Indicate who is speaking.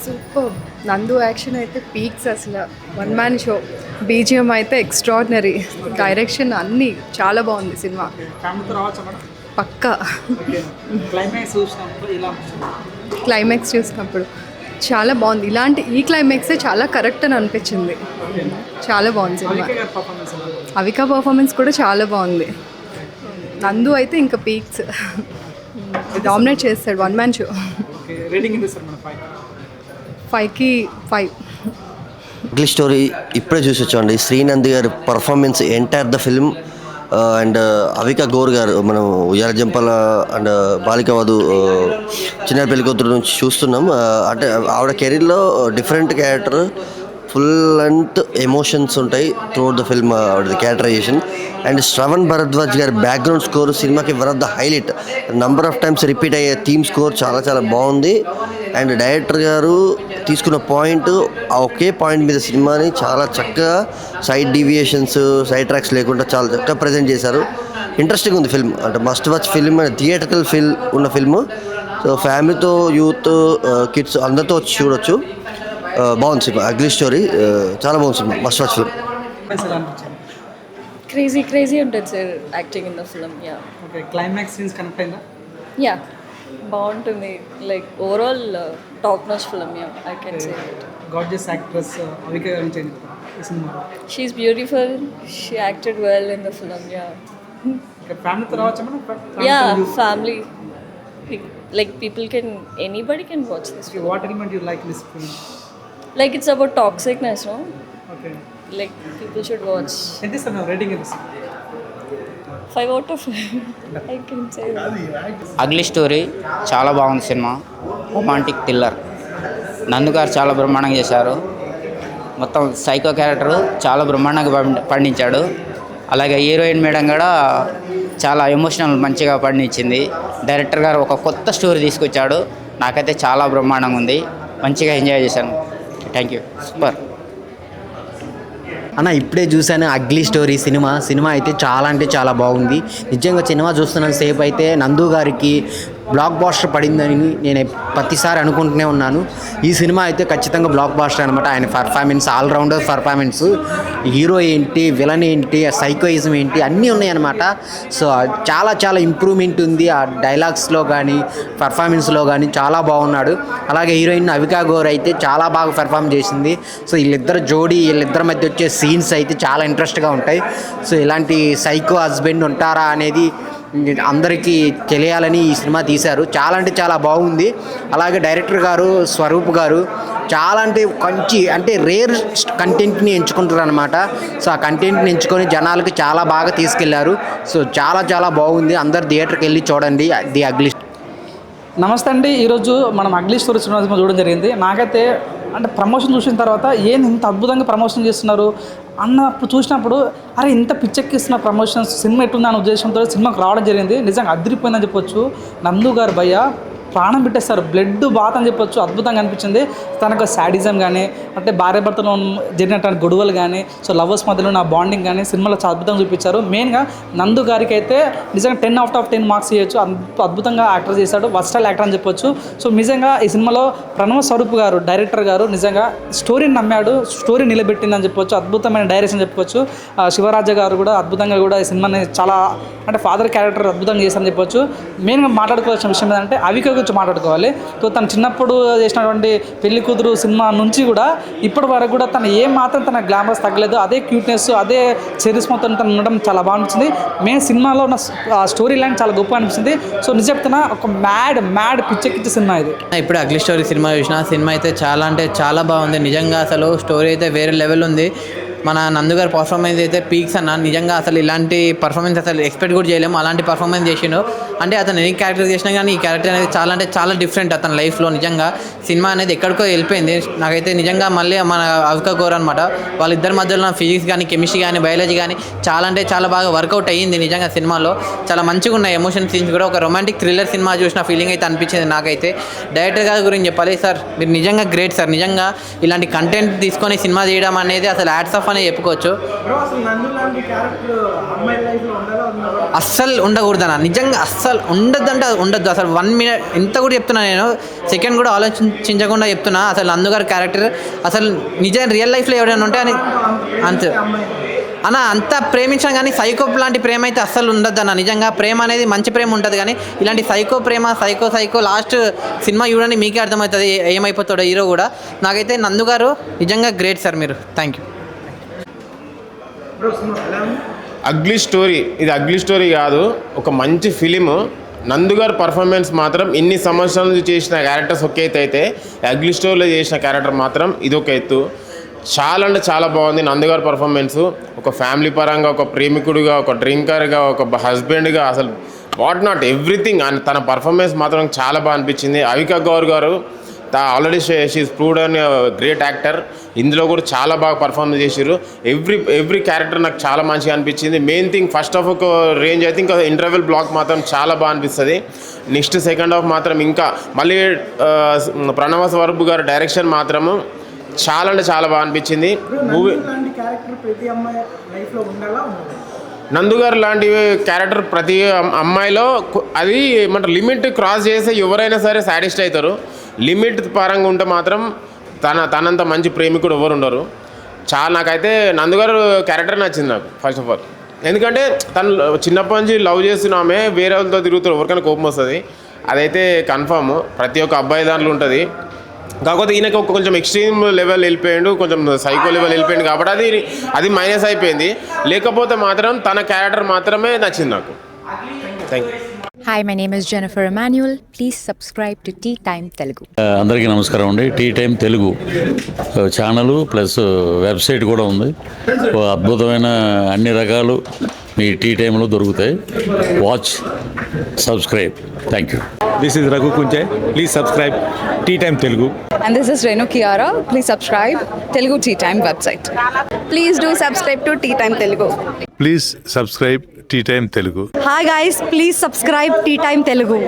Speaker 1: Super. నందు action అయితే peaks, అసలు వన్ మ్యాన్ షో. బీజిఎం అయితే ఎక్స్ట్రాడినరీ, డైరెక్షన్ అన్నీ చాలా బాగుంది సినిమా. పక్కా. క్లైమాక్స్ చూసినప్పుడు చాలా బాగుంది. ఈ క్లైమాక్సే చాలా కరెక్ట్ అని అనిపించింది. చాలా బాగుంది సినిమా. అవికా పర్ఫార్మెన్స్ కూడా చాలా బాగుంది. నందు అయితే ఇంకా పీక్స్, డామినేట్ చేస్తాడు. One man show. 5కి 5.
Speaker 2: అగ్లీ స్టోరీ ఇప్పుడే చూసి వచ్చామండి. శ్రీనంద్ గారి performance entire the film and Avika Gaur గారు, మనం ఉయ్యాల జంపల అండ్ బాలిక వధు చిన్న పెళ్లి కూతురు నుంచి చూస్తున్నాం. అంటే ఆవిడ కెరీర్లో different character, full length emotions ఉంటాయి త్రూఅవుట్ ద ఫిల్మ్. ఆవిడ క్యారెక్టరైజేషన్ అండ్ శ్రవణ్ భరద్వాజ్ గారి బ్యాక్గ్రౌండ్ స్కోర్ సినిమాకి one of the highlight. Number of times repeat అయ్యే థీమ్ స్కోర్ చాలా చాలా బాగుంది. అండ్ డైరెక్టర్ గారు తీసుకున్న పాయింట్, ఆ ఒకే పాయింట్ మీద సినిమాని చాలా చక్కగా సైడ్ డీవియేషన్స్, సైడ్ ట్రాక్స్ లేకుండా చాలా చక్కగా ప్రజెంట్ చేశారు. ఇంట్రెస్టింగ్ ఉంది ఫిల్మ్. అంటే must watch film, theatrical feel ఉన్న ఫిల్మ్. సో ఫ్యామిలీతో, యూత్, కిడ్స్ అందరితో వచ్చి చూడొచ్చు. బాగుంది సినిమా. అగ్లీ స్టోరీ చాలా బాగుంది సినిమా. Must watch film.
Speaker 3: క్రేజీ ఉంటుంది sir acting in the film.
Speaker 4: Climax scenes connect అయిందా?
Speaker 3: యా, బాగుంటుంది. Like overall top notch film. I can say
Speaker 4: gorgeous actress Avika గురించి ఈ సినిమా.
Speaker 3: She is beautiful. She acted well in the film.
Speaker 4: ఫ్యామిలీతో రావచ్చా?
Speaker 3: Yeah, family. Like people can, anybody can watch this film.
Speaker 4: What element you like this film?
Speaker 3: Like it's about toxicness, no?
Speaker 4: Okay.
Speaker 3: Like people should watch.
Speaker 4: And this one rating is
Speaker 3: 5 out of 5. I can say that.
Speaker 5: Ugly story చాలా బాగుంది cinema. Romantic thriller. నందు గారు చాలా బ్రహ్మాండంగా చేశారు. మొత్తం psycho character చాలా బ్రహ్మాండంగా పండించాడు. అలాగే హీరోయిన్ మేడం కూడా చాలా ఎమోషనల్ మంచిగా పండించింది. డైరెక్టర్ గారు ఒక కొత్త స్టోరీ తీసుకొచ్చాడు. నాకైతే చాలా బ్రహ్మాండంగా ఉంది. మంచిగా ఎంజాయ్ చేశాను. Thank you. సూపర్
Speaker 6: అన్న. ఇప్పుడే చూశాను అగ్లీ స్టోరీ సినిమా అయితే చాలా అంటే చాలా బాగుంది. నిజంగా సినిమా చూస్తున్నంత సేపు అయితే నందు గారికి బ్లాక్ బాస్టర్ పడిందని నేను ప్రతిసారి అనుకుంటూనే ఉన్నాను. ఈ సినిమా అయితే ఖచ్చితంగా బ్లాక్ బాస్టర్ అనమాట. ఆయన పర్ఫార్మెన్స్, ఆల్రౌండర్ పర్ఫార్మెన్స్, హీరో ఏంటి, విలన్ ఏంటి, సైకోయిజం ఏంటి, అన్నీ ఉన్నాయన్నమాట. సో చాలా చాలా ఇంప్రూవ్మెంట్ ఉంది ఆ డైలాగ్స్లో కానీ, పర్ఫార్మెన్స్లో కానీ. చాలా బాగున్నాడు. అలాగే హీరోయిన్ అవికా గౌర్ అయితే చాలా బాగా పెర్ఫామ్ చేసింది. సో వీళ్ళిద్దరు జోడీ, వీళ్ళిద్దరి మధ్య వచ్చే సీన్స్ అయితే చాలా ఇంట్రెస్ట్గా ఉంటాయి. సో ఇలాంటి సైకో హస్బెండ్ ఉంటారా అనేది అందరికీ తెలియాలని ఈ సినిమా తీశారు. చాలా అంటే చాలా బాగుంది. అలాగే డైరెక్టర్ గారు స్వరూప్ గారు చాలా అంటే రేర్ కంటెంట్ని ఎంచుకుంటారు అనమాట. సో ఆ కంటెంట్ని ఎంచుకొని జనాలకి చాలా బాగా తీసుకెళ్లారు. సో చాలా చాలా బాగుంది. అందరు థియేటర్కి వెళ్ళి చూడండి ది అగ్లీ.
Speaker 4: నమస్తే అండి. ఈరోజు మనం అగ్లీ స్టోరీ సినిమా చూడడం జరిగింది. నాకైతే అంటే ప్రమోషన్ చూసిన తర్వాత ఏంది ఇంత అద్భుతంగా ప్రమోషన్ చేస్తున్నారు అన్నప్పుడు చూసినప్పుడు, అరే ఇంత పిచ్చెక్కిస్తున్న ప్రమోషన్స్, సినిమా ఎట్లుంది అనే ఉద్దేశంతో సినిమాకి రావడం జరిగింది. నిజంగా అదిరిపోయిందని చెప్పొచ్చు. నందు గారు భయ్య ప్రాణం పెట్టేస్తారు. బ్లడ్ బాత్ అని చెప్పొచ్చు. అద్భుతంగా అనిపించింది. తనకు శాడిజం కానీ, అంటే భార్య భర్తలో జరిగినటువంటి గొడవలు కానీ, సో లవర్స్ మధ్యలో నా బాండింగ్ కానీ సినిమాలో చాలా అద్భుతంగా చూపించారు. మెయిన్గా నందు గారికి అయితే నిజంగా 10 out of 10 మార్క్స్ ఇవ్వచ్చు. అద్భుతంగా యాక్టర్ చేశాడు. వర్స్టైల్ యాక్టర్ అని చెప్పొచ్చు. సో నిజంగా ఈ సినిమాలో ప్రణవ్ స్వరూప్ గారు, డైరెక్టర్ గారు నిజంగా స్టోరీని నమ్మాడు, స్టోరీ నిలబెట్టిందని చెప్పొచ్చు. అద్భుతమైన డైరెక్షన్ చెప్పొచ్చు. శివరాజ గారు కూడా అద్భుతంగా కూడా ఈ సినిమాని చాలా అంటే ఫాదర్ క్యారెక్టర్ అద్భుతంగా చేశారని చెప్పొచ్చు. మెయిన్గా మాట్లాడుకోవాల్సిన విషయం ఏంటంటే అవిక గురించి మాట్లాడుకోవాలి. సో తను చిన్నప్పుడు చేసినటువంటి పెళ్లి కూతురు సినిమా నుంచి కూడా ఇప్పటి వరకు కూడా తను ఏ మాత్రం తన గ్లామర్స్ తగ్గలేదు. అదే క్యూట్నెస్, అదే చెరీస్ మొత్తం తను ఉండడం చాలా బాగుంటుంది. మెయిన్ సినిమాలో ఉన్న స్టోరీ లైన్ చాలా గొప్ప అనిపించింది. సో నిజం చెప్తున్నా, ఒక మ్యాడ్ పిచ్చెక్కిచ్చే సినిమా ఇది.
Speaker 7: ఇప్పుడు అగ్లీ స్టోరీ సినిమా చూసిన సినిమా అయితే చాలా అంటే చాలా బాగుంది. నిజంగా అసలు స్టోరీ అయితే వేరే లెవెల్ ఉంది. మన నందుగారి పర్ఫార్మెన్స్ అయితే పీక్స్ అన్న. నిజంగా అసలు ఇలాంటి పర్ఫార్మెన్స్ అసలు ఎక్స్పెక్ట్ కూడా చేయలేము. అలాంటి పర్ఫార్మెన్స్ చేసిండు. అంటే అతను ఎన్ని క్యారెక్టర్ చేసినా కానీ ఈ క్యారెక్టర్ అనేది చాలా అంటే చాలా డిఫరెంట్ అతని లైఫ్లో. నిజంగా సినిమా అనేది ఎక్కడికో వెళ్ళిపోయింది. నాకైతే నిజంగా మళ్ళీ మన అవికా గౌర్ అనమాట, వాళ్ళిద్దరి మధ్యలో ఫిజిక్స్ కానీ, కెమిస్ట్రీ కానీ, బయాలజీ కానీ చాలా అంటే చాలా బాగా వర్కౌట్ అయ్యింది. నిజంగా సినిమాలో చాలా మంచిగా ఉన్నాయి ఎమోషన్ సీన్స్ కూడా. ఒక రొమాంటిక్ థ్రిల్లర్ సినిమా చూసిన ఫీలింగ్ అయితే అనిపించింది నాకైతే. డైరెక్టర్ గారి గురించి చెప్పాలి, సార్ మీరు నిజంగా గ్రేట్ సార్. నిజంగా ఇలాంటి కంటెంట్ తీసుకొని సినిమా చేయడం అనేది అసలు హ్యాట్స్ ఆఫ్ అనేది చెప్పుకోవచ్చు. అస్సలు ఉండకూడదన్న, నిజంగా అస్సలు అసలు ఉండద్దంటే ఉండద్దు అసలు 1 minute ఇంత కూడా చెప్తున్నా నేను సెకండ్ కూడా ఆలోచించకుండా చెప్తున్నా. అసలు నందు గారి క్యారెక్టర్ అసలు నిజంగా రియల్ లైఫ్లో ఎవరైనా ఉంటే అని అంతే అన్న, అంత ప్రేమించడం కానీ సైకో లాంటి ప్రేమ అయితే అస్సలు ఉండద్దు అన్న. నిజంగా ప్రేమ అనేది మంచి ప్రేమ ఉంటుంది, కానీ ఇలాంటి సైకో ప్రేమ సైకో లాస్ట్ సినిమా చూడండి మీకే అర్థమవుతుంది ఏమైపోతాడో హీరో కూడా. నాకైతే నందు గారు నిజంగా గ్రేట్ సార్, మీరు థ్యాంక్ యూ.
Speaker 8: అగ్లీ స్టోరీ, ఇది అగ్లీ స్టోరీ కాదు, ఒక మంచి ఫిలిము. నందుగారు పర్ఫార్మెన్స్ మాత్రం ఇన్ని సంవత్సరాల నుంచి చేసిన క్యారెక్టర్స్ ఒక ఎత్తు అయితే అగ్లీ స్టోరీలో చేసిన క్యారెక్టర్ మాత్రం ఇది ఒక ఎత్తు. చాలా అంటే చాలా బాగుంది నందుగారి పర్ఫార్మెన్స్. ఒక ఫ్యామిలీ పరంగా, ఒక ప్రేమికుడిగా, ఒక డ్రింకర్గా, ఒక హస్బెండ్గా, అసలు వాట్ నాట్ ఎవ్రీథింగ్ తన పర్ఫార్మెన్స్ మాత్రం చాలా బాగా అనిపించింది. అవికా గౌర్ గారు ఆల్రెడీ షీఈస్ ప్రూవ్డ్ అని గ్రేట్ యాక్టర్. ఇందులో కూడా చాలా బాగా పర్ఫార్మెన్స్ చేశారు. ఎవ్రీ క్యారెక్టర్ నాకు చాలా మంచిగా అనిపించింది. మెయిన్ థింగ్ ఫస్ట్ హాఫ్ ఒక రేంజ్ అయితే ఇంకా ఇంటర్వెల్ బ్లాక్ మాత్రం చాలా బాగా అనిపిస్తుంది. నెక్స్ట్ సెకండ్ హాఫ్ మాత్రం ఇంకా మళ్ళీ ప్రణవ స్వరూప్ గారి డైరెక్షన్ మాత్రము చాలా అంటే చాలా బాగా అనిపించింది. మూవీ నందు గారు లాంటి క్యారెక్టర్ ప్రతి అమ్మాయిలో అది ఏమంటారు లిమిట్ క్రాస్ చేస్తే ఎవరైనా సరే సాటిస్ఫై అవుతారు. లిమిట్ పరంగా ఉంటే మాత్రం తనంత మంచి ప్రేమికుడు ఎవరు ఉండరు. నాకైతే నందు గారు క్యారెక్టర్ నచ్చింది నాకు ఫస్ట్ ఆఫ్ ఆల్. ఎందుకంటే తను చిన్నప్పటి నుంచి లవ్ చేస్తున్న ఆమె వేరే వాళ్ళతో తిరుగుతారు, ఎవరికైనా కోపం వస్తుంది. అదైతే కన్ఫామ్ ప్రతి ఒక్క అబ్బాయి దాంట్లో ఉంటుంది. కాకపోతే ఈయనకి కొంచెం ఎక్స్ట్రీమ్ లెవెల్ వెళ్ళిపోయాడు, కొంచెం సైకో లెవెల్ వెళ్ళిపోయాడు కాబట్టి అది మైనస్ అయిపోయింది. లేకపోతే మాత్రం తన క్యారెక్టర్ మాత్రమే నచ్చింది నాకు. Thank you.
Speaker 9: Hi, my name is Jennifer Emmanuel. Please subscribe to Tea Time Telugu.
Speaker 10: అందరికీ నమస్కారం అండి. Tea time Telugu channel plus website కూడా ఉంది. అద్భుతమైన అన్ని రకాలు మీ టీ టైంలో దొరుకుతాయి. Watch, subscribe. Thank you.
Speaker 11: This is Raghu Kunche. Please subscribe Tea Time Telugu.
Speaker 3: And this is Renu Kiara. Please subscribe Telugu Tea Time website.
Speaker 1: Please do subscribe to Tea Time Telugu.
Speaker 11: Please subscribe Tea Time Telugu.
Speaker 1: Hi guys, please subscribe Tea Time Telugu.